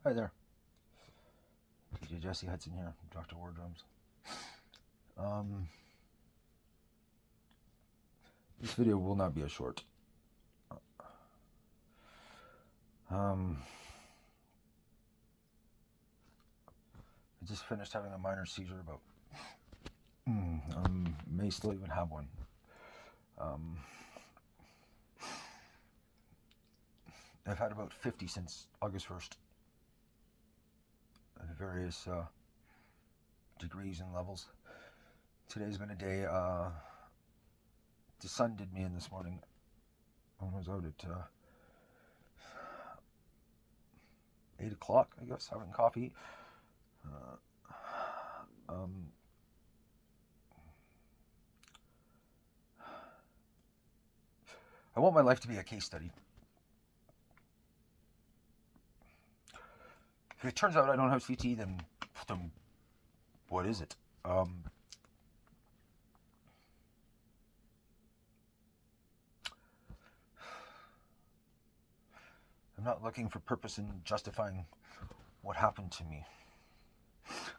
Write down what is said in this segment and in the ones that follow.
Hi there, DJ Jesse Hudson here, Dr. Wardrums. This video will not be a short. I just finished having a minor seizure about. May still even have one. I've had about 50 since August 1st. At various degrees and levels. Today's been a day. The sun did me in this morning. I was out at 8 o'clock, I guess, having coffee. I want my life to be a case study. If it turns out I don't have CT, then what is it? I'm not looking for purpose in justifying what happened to me,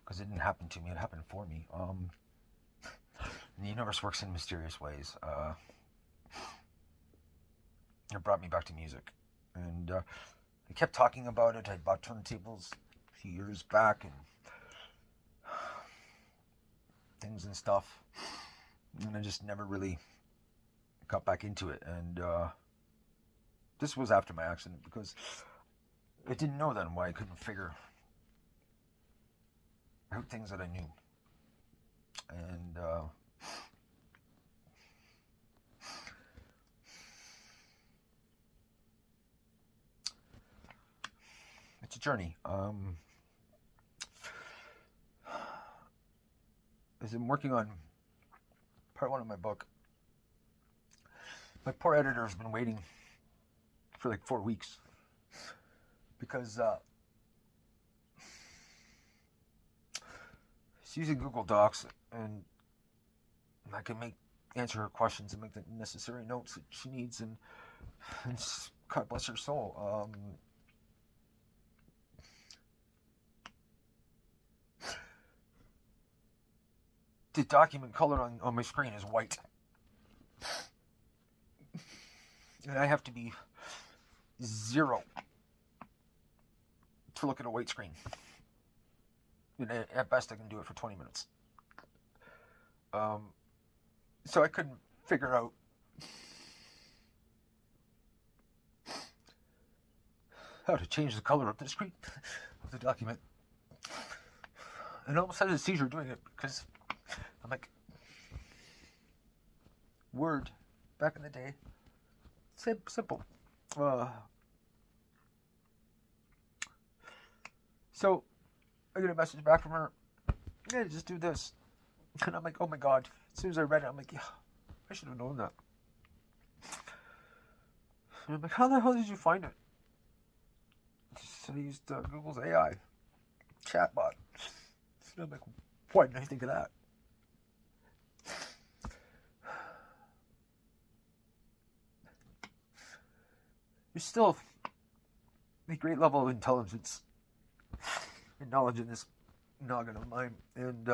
because it didn't happen to me, it happened for me. And the universe works in mysterious ways. It brought me back to music, and I kept talking about it. I bought turntables a few years back and things and stuff, and I just never really got back into it. And this was after my accident, because I didn't know then why I couldn't figure out things that I knew. And it's a journey. As I'm working on part 1 of my book, my poor editor has been waiting for like 4 weeks, because she's using Google Docs, and I can answer her questions and make the necessary notes that she needs, and God bless her soul. The document color on my screen is white, and I have to be 0 to look at a white screen. And at best I can do it for 20 minutes. So I couldn't figure out how to change the color of the screen of the document. And I almost had a seizure doing it, because I'm like, Word, back in the day, simple. So I get a message back from her. Yeah, just do this. And I'm like, oh my God. As soon as I read it, I'm like, yeah, I should have known that. And I'm like, how the hell did you find it? So I used Google's AI chatbot. And I'm like, why didn't I think of that? There's still a great level of intelligence and knowledge in this noggin of mine. And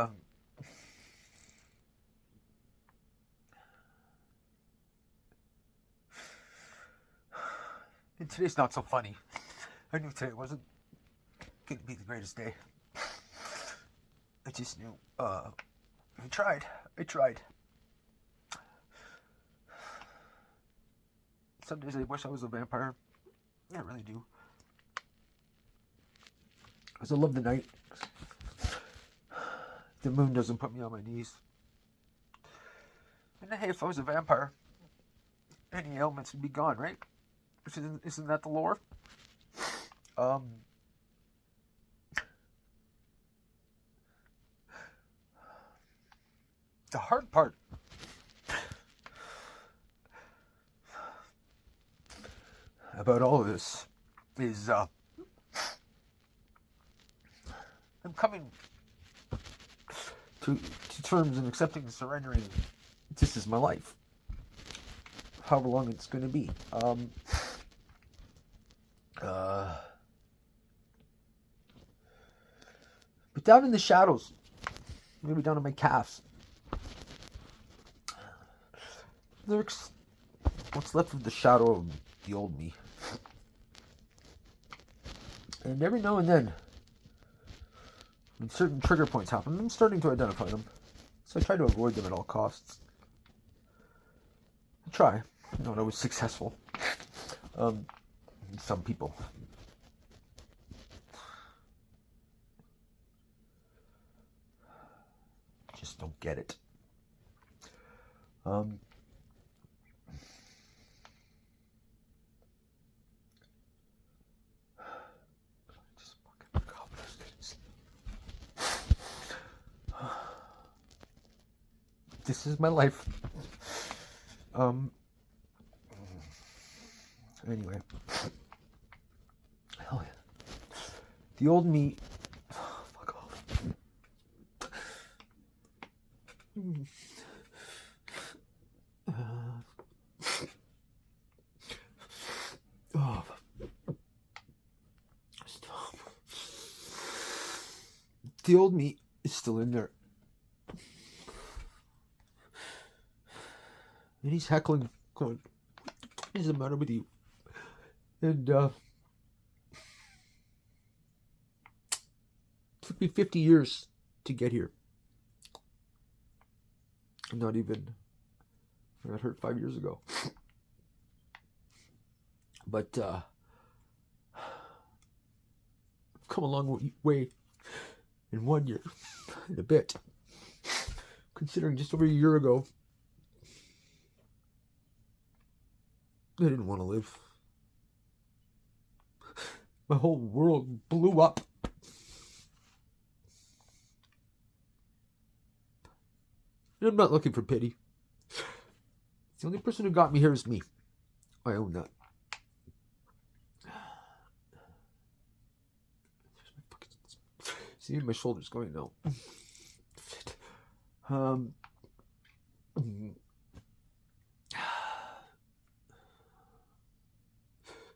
today's not so funny. I knew today wasn't going to be the greatest day. I just knew. I tried. Some days I wish I was a vampire. I really do. Because I love the night. The moon doesn't put me on my knees. And hey, if I was a vampire, any ailments would be gone, right? Isn't that the lore? The hard part about all of this is I'm coming to terms and accepting and surrendering. This is my life. However long it's going to be. down in the shadows, maybe down on my calves, there's what's left of the shadow of the old me. And every now and then, when certain trigger points happen, I'm starting to identify them. So I try to avoid them at all costs. I try. Not always successful. Some people. Just don't get it. This is my life. Anyway. Hell yeah. The old me. Fuck off. Stop. The old me is still in there. And he's heckling, going, what is the matter with you? And took me 50 years to get here. I'm not even, I got hurt 5 years ago. But I've come a long way in 1 year and a bit. Considering just over a year ago, I didn't want to live. My whole world blew up. And I'm not looking for pity. The only person who got me here is me. I own that. See, my shoulder's going now.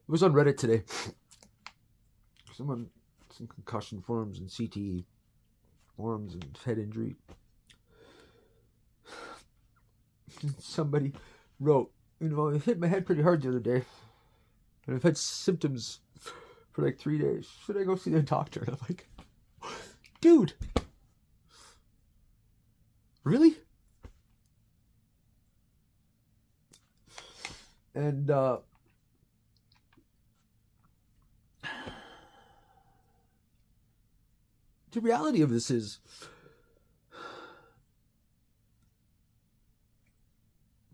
It was on Reddit today. Some concussion forums and CTE forums and head injury. Somebody wrote, I hit my head pretty hard the other day, and I've had symptoms for like 3 days. Should I go see the doctor? And I'm like, dude, really? And the reality of this is,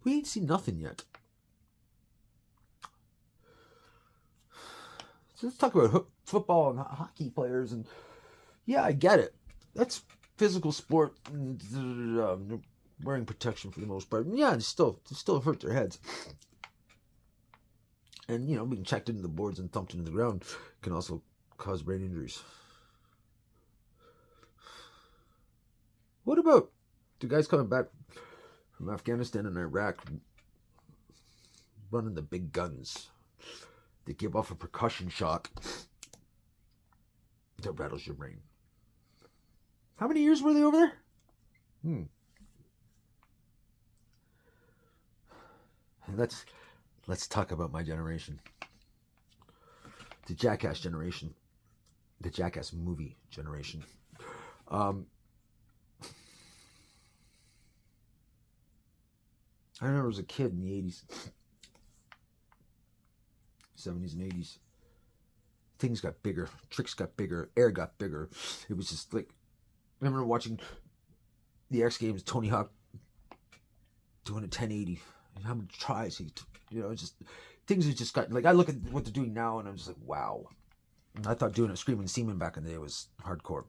we ain't seen nothing yet. So let's talk about football and hockey players. And yeah, I get it. That's physical sport. And, wearing protection for the most part. And yeah, they still hurt their heads. And, being checked into the boards and thumped into the ground can also cause brain injuries. What about the guys coming back from Afghanistan and Iraq, running the big guns? They give off a percussion shock that rattles your brain. How many years were they over there? Let's talk about my generation. The Jackass generation. The Jackass movie generation. I remember as a kid in the 80s, 70s and 80s, things got bigger, tricks got bigger, air got bigger. It was just like, I remember watching the X Games, Tony Hawk doing a 1080, and how many tries he took, just, things have just gotten, like, I look at what they're doing now, and I'm just like, wow. And I thought doing a Screaming Seaman back in the day was hardcore.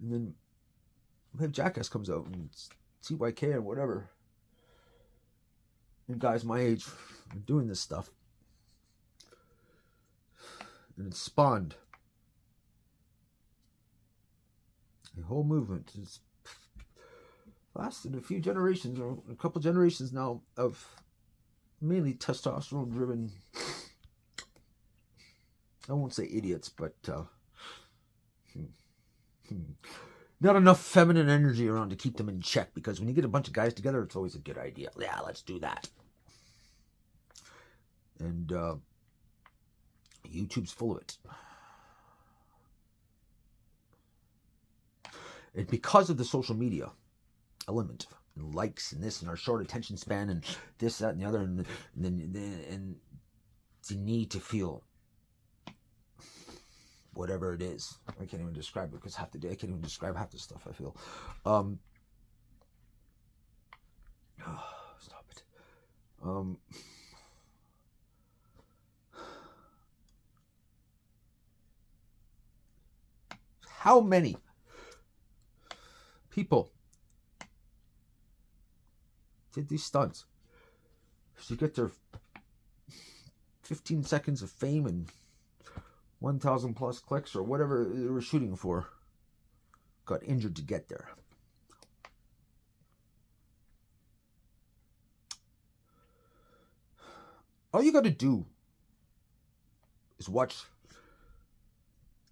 And then we have Jackass comes out and CYK and whatever. And guys my age are doing this stuff. And it spawned a whole movement. It's lasted a few generations, or a couple generations now, of mainly testosterone-driven, I won't say idiots, but not enough feminine energy around to keep them in check, because when you get a bunch of guys together, it's always a good idea. Yeah, let's do that. And YouTube's full of it. And because of the social media element, and likes and this and our short attention span and this, that, and the other, and the need to feel whatever it is. I can't even describe it, because half the day I can't even describe half the stuff I feel. Stop it. How many people did these stunts to get their 15 seconds of fame and 1,000 plus clicks or whatever they were shooting for, got injured to get there? All you got to do is watch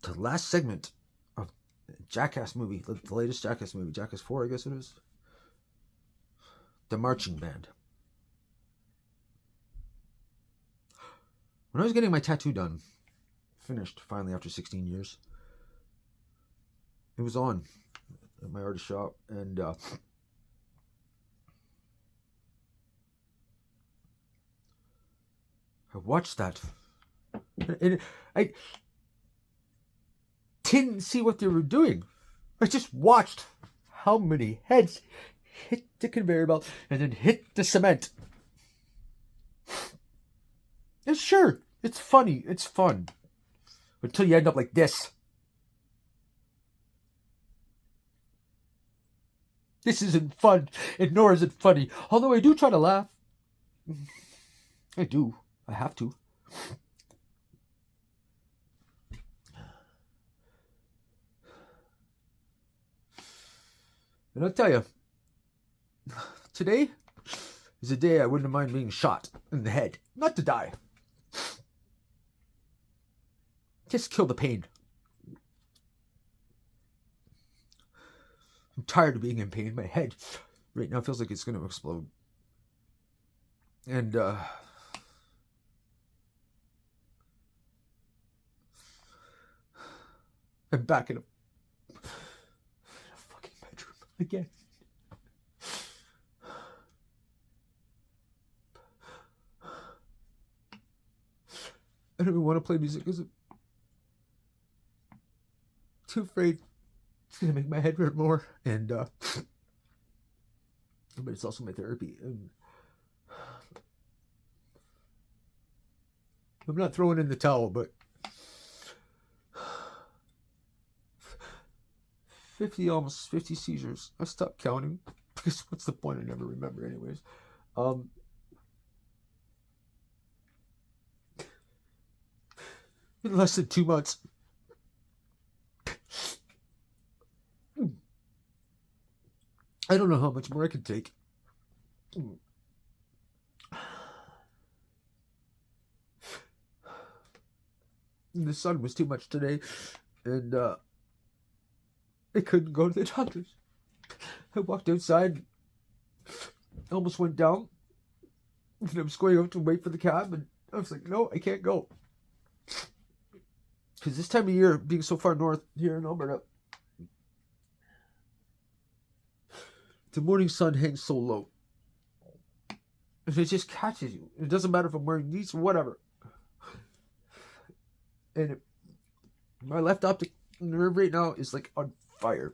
the last segment of Jackass movie, the latest Jackass movie, Jackass 4, I guess it is. The marching band. When I was getting my tattoo done, finished finally after 16 years, it was on at my artist shop, and I watched that, and I didn't see what they were doing. I just watched how many heads hit the conveyor belt and then hit the cement. And sure, it's funny, it's fun, until you end up like this. This isn't fun, and nor is it funny. Although I do try to laugh. I do. I have to. And I'll tell you, today is a day I wouldn't mind being shot in the head. Not to die. Just kill the pain. I'm tired of being in pain. My head right now feels like it's going to explode. And I'm back in a fucking bedroom again. I don't even want to play music because I'm too afraid it's going to make my head hurt more. And but it's also my therapy. And I'm not throwing in the towel, but 50, almost 50 seizures. I stopped counting because what's the point? I never remember anyways. In less than 2 months. I don't know how much more I can take. The sun was too much today, and I couldn't go to the doctor's. I walked outside, almost went down, and I was going out to wait for the cab, and I was like, no, I can't go. Because this time of year, being so far north here in Alberta, the morning sun hangs so low. And it just catches you. It doesn't matter if I'm wearing these or whatever. And my left optic nerve right now is like on fire.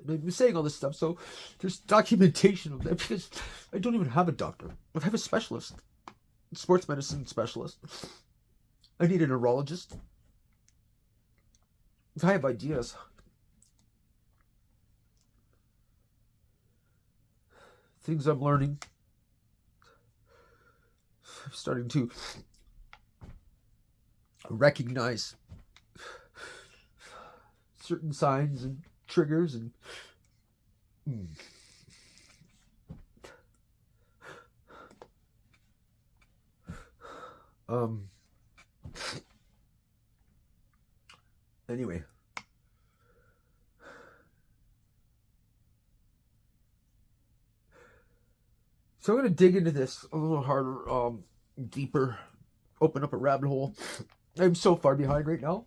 And I've been saying all this stuff, so there's documentation of that, because I don't even have a doctor. I have a specialist, a sports medicine specialist. I need a neurologist. If I have ideas, things I'm learning, I'm starting to recognize certain signs and triggers, and Um. Anyway. So I'm going to dig into this a little harder, deeper, open up a rabbit hole. I'm so far behind right now.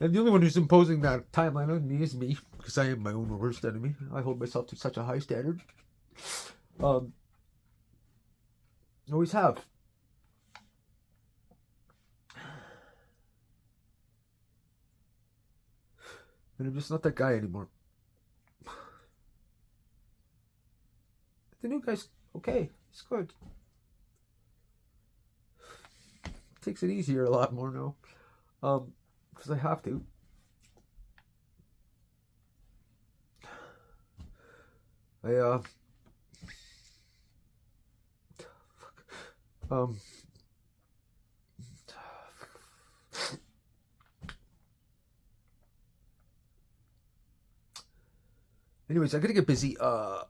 And the only one who's imposing that timeline on me is me, because I am my own worst enemy. I hold myself to such a high standard. Always have. And I'm just not that guy anymore. The new guy's okay. He's good. Takes it easier a lot more now. Because I have to. Anyways, I gotta get busy. I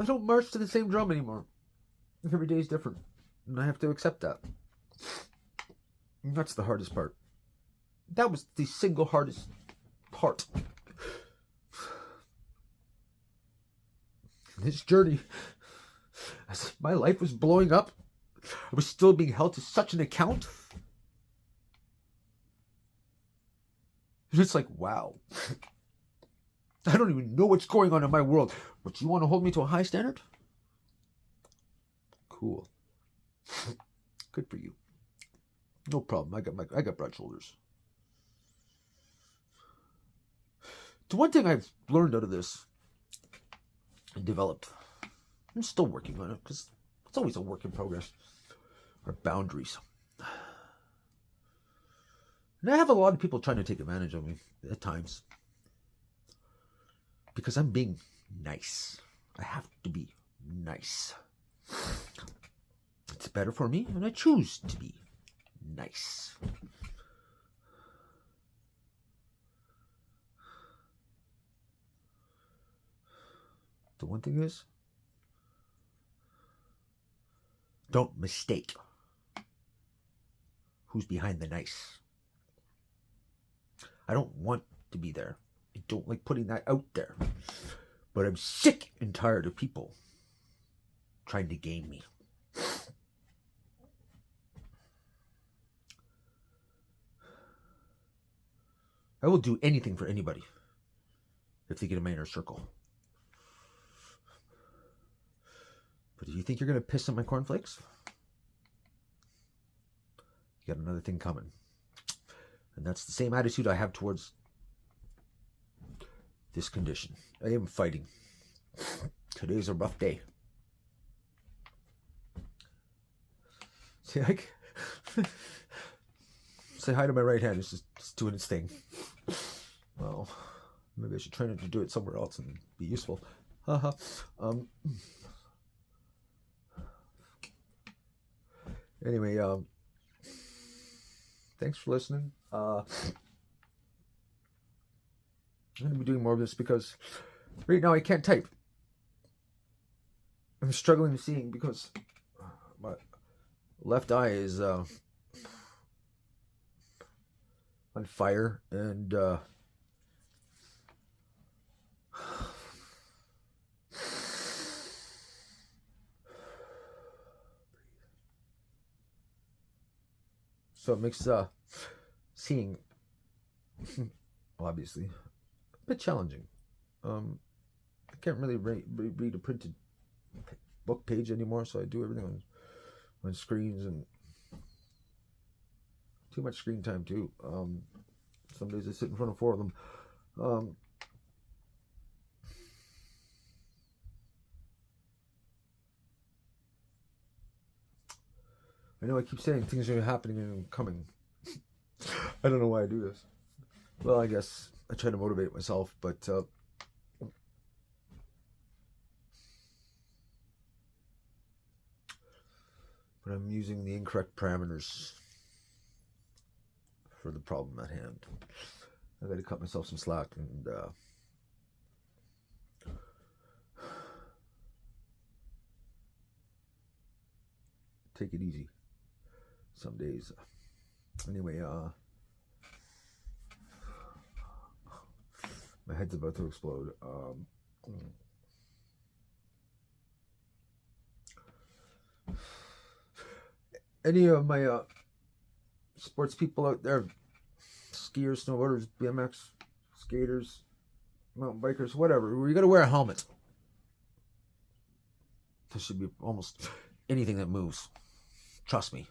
don't march to the same drum anymore. Every day is different, and I have to accept that. And that's the hardest part. That was the single hardest part. This journey, as my life was blowing up, I was still being held to such an account. It's like, wow. I don't even know what's going on in my world. But you want to hold me to a high standard? Cool. Good for you. No problem. I got broad shoulders. The one thing I've learned out of this and developed, I'm still working on it because it's always a work in progress, are boundaries. And I have a lot of people trying to take advantage of me at times because I'm being nice. I have to be nice. It's better for me, and I choose to be nice. The one thing is, don't mistake who's behind the nice. I don't want to be there. I don't like putting that out there. But I'm sick and tired of people trying to game me. I will do anything for anybody if they get in my inner circle. But do you think you're going to piss on my cornflakes? You got another thing coming. And that's the same attitude I have towards this condition. I am fighting. Today's a rough day. Say hi to my right hand. It's just doing its thing. Well, maybe I should try not to do it somewhere else and be useful. Haha. Anyway, thanks for listening. I'm going to be doing more of this because right now I can't type. I'm struggling seeing because my left eye is on fire and so it makes seeing obviously a bit challenging. I can't really read a printed book page anymore, so I do everything on screens, and too much screen time too. Some days I sit in front of 4 of them. I know I keep saying things are happening and coming. I don't know why I do this. Well, I guess I try to motivate myself, but I'm using the incorrect parameters for the problem at hand. I got to cut myself some slack and take it easy some days. Anyway, my head's about to explode. Any of my sports people out there, skiers, snowboarders, BMX, skaters, mountain bikers, whatever, you got to wear a helmet. This should be almost anything that moves. Trust me.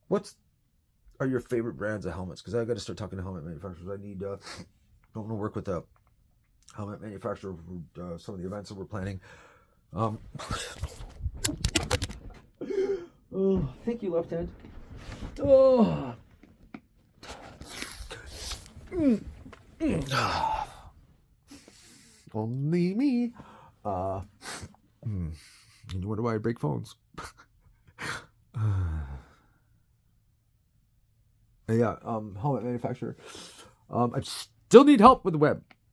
What are your favorite brands of helmets? Because I got to start talking to helmet manufacturers. I need don't want to work with a helmet manufacturer for some of the events that we're planning. Oh, thank you, left hand. Oh. Only me. You wonder why I break phones? Yeah, helmet manufacturer. I still need help with the web.